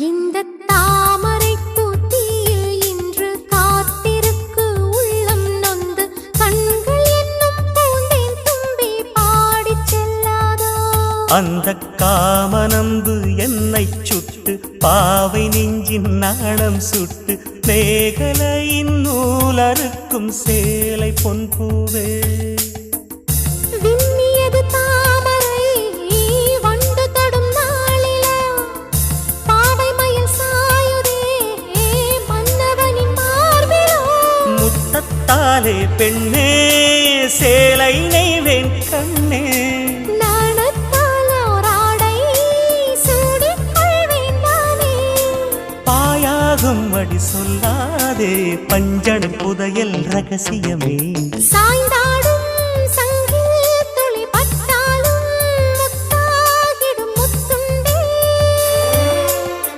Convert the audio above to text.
இந்த தாமரை பூத்தியில் இன்று காத்திருக்கு உள்ளம் நொந்து கண்கள் என்னும் பூந்தேன் தும்பி பாடிச் செல்லாதோ. அந்த காமனம்பு என்னை சுட்டு பாவை நெஞ்சின் நாணம் சுட்டு மேகலையின் நூலறுக்கும் சேலை பொன்பூவே. விம்மியது தாமரை வண்டு தொடும் நாளிலா பாவை மயில் சாயுதே மன்னவனின் மார்பிலோ. முத்தத்தாலே பெண்ணே சேலை நெய்வேன் கண்ணே. நாணத்தால் ஓராடை சூடிக் கொள்வேன் நானே. பாயாகும் அடி சொல்லாதே பஞ்சண புதையல் ரகசியமே. சாய்ந்தாடும்